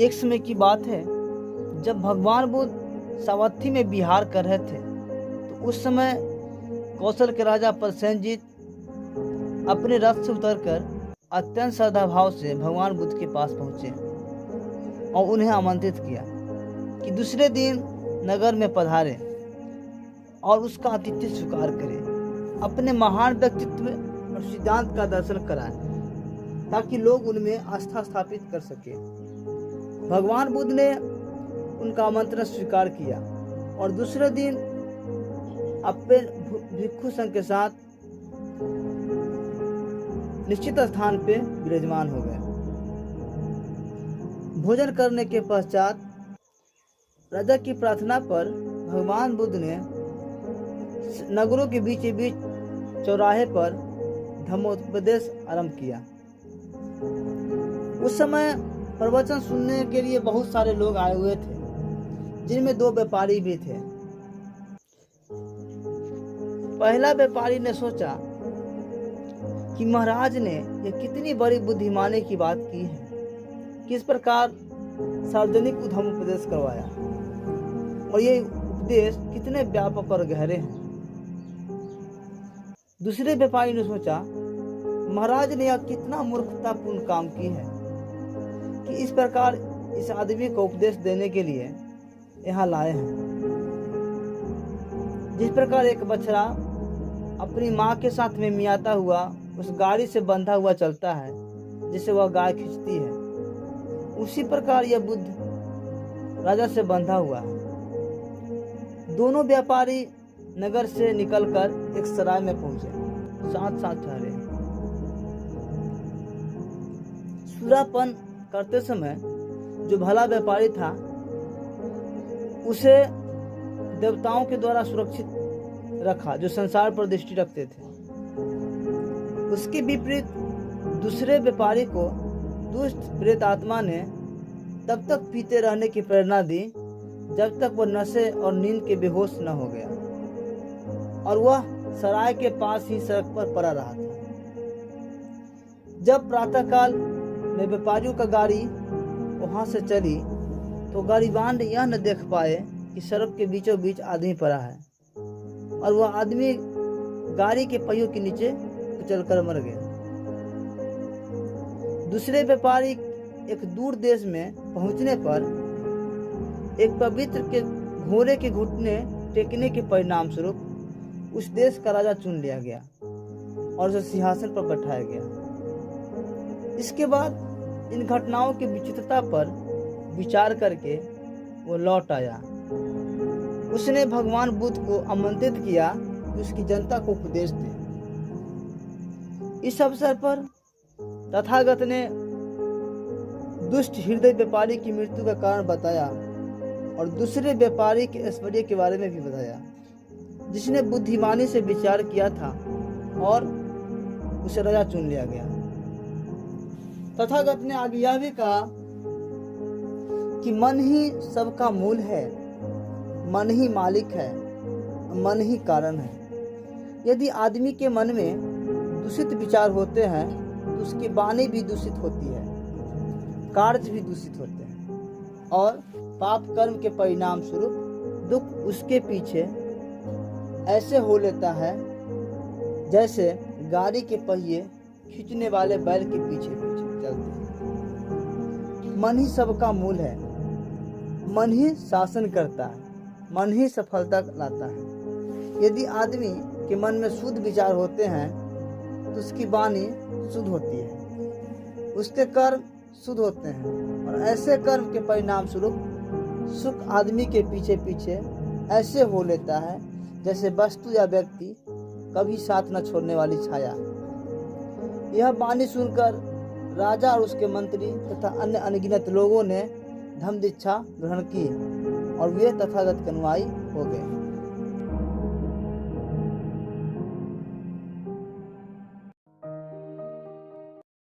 एक समय की बात है, जब भगवान बुद्ध सावथी में विहार कर रहे थे, तो उस समय कौशल के राजा प्रसेनजीत अपने रथ से उतरकर अत्यंत श्रद्धा भाव से भगवान बुद्ध के पास पहुंचे और उन्हें आमंत्रित किया कि दूसरे दिन नगर में पधारे और उसका आतिथ्य स्वीकार करें, अपने महान व्यक्तित्व और सिद्धांत का दर्शन कराएं, ताकि लोग उनमें आस्था स्थापित कर सके। भगवान बुद्ध ने उनका आमंत्रण स्वीकार किया और दूसरे दिन अपने भिक्षु संघ के साथ निश्चित स्थान पे विराजमान हो गए। भोजन करने के पश्चात राजा की प्रार्थना पर भगवान बुद्ध ने नगरों के बीच चौराहे पर धम्मोपदेश आरंभ किया। उस समय प्रवचन सुनने के लिए बहुत सारे लोग आए हुए थे, जिनमें 2 व्यापारी भी थे। पहला व्यापारी ने सोचा कि महाराज ने यह कितनी बड़ी बुद्धिमानी की बात की है, किस प्रकार सार्वजनिक धम्मोपदेश करवाया, और ये उपदेश कितने व्यापक और गहरे हैं। दूसरे व्यापारी ने सोचा, महाराज ने यह कितना मूर्खतापूर्ण काम की है कि इस प्रकार इस आदमी को उपदेश देने के लिए यहाँ लाए हैं। जिस प्रकार एक बछड़ा अपनी माँ के साथ में मियाता हुआ उस गाड़ी से बंधा हुआ चलता है, जिसे वह गाय खींचती है, उसी प्रकार यह बुद्ध राजा से बंधा हुआ है। दोनों व्यापारी नगर से निकलकर एक सराय में पहुंचे, साथ साथ ठहरे। सुरापान करते समय जो भला व्यापारी था, उसे देवताओं के द्वारा सुरक्षित रखा, जो संसार पर दृष्टि रखते थे। उसके विपरीत दूसरे व्यापारी को दुष्ट प्रेत आत्मा ने तब तक पीते रहने की प्रेरणा दी जब तक वह नशे और नींद के बेहोश न हो गया, और वह सराय के पास ही सड़क पर पड़ा रहा था। जब प्रातःकाल में व्यापारियों का गाड़ी वहां से चली, तो गाड़ीवान यह न देख पाए कि सड़क के बीचों बीच आदमी पड़ा है, और वह आदमी गाड़ी के पहियों के नीचे कुचलकर मर गया। दूसरे व्यापारी एक दूर देश में पहुंचने पर एक पवित्र के घोड़े के घुटने टेकने के परिणाम स्वरूप उस देश का राजा चुन लिया गया और उसे सिंहासन पर बैठाया गया। इसके बाद इन घटनाओं की विचित्रता पर विचार करके वो लौट आया। उसने भगवान बुद्ध को आमंत्रित किया कि उसकी जनता को उपदेश दे। इस अवसर पर तथागत ने दुष्ट हृदय व्यापारी की मृत्यु का कारण बताया और दूसरे व्यापारी के ऐश्वर्य के बारे में भी बताया, जिसने बुद्धिमानी से विचार किया था और उसे राजा चुन लिया गया। तथागत ने आगे यह भी कहा कि मन ही सबका मूल है, मन ही मालिक है, मन ही कारण है। यदि आदमी के मन में दूषित विचार होते हैं तो उसकी वाणी भी दूषित होती है, कार्य भी दूषित होते हैं, और पाप कर्म के परिणाम स्वरूप दुख उसके पीछे ऐसे हो लेता है जैसे गाड़ी के पहिए खींचने वाले बैल के पीछे पीछे चलते हैं। मन ही सबका मूल है, मन ही शासन करता है, मन ही सफलता लाता है। यदि आदमी के मन में शुद्ध विचार होते हैं तो उसकी वाणी शुद्ध होती है, उसके कर्म शुद्ध होते हैं, और ऐसे कर्म के परिणाम स्वरूप सुख आदमी के पीछे पीछे ऐसे हो लेता है जैसे वस्तु या व्यक्ति कभी साथ न छोड़ने वाली छाया। यह वाणी सुनकर राजा और उसके मंत्री तथा अन्य अनगिनत लोगों ने धम्म दीक्षा ग्रहण की और वे तथागत के अनुयायी हो गए।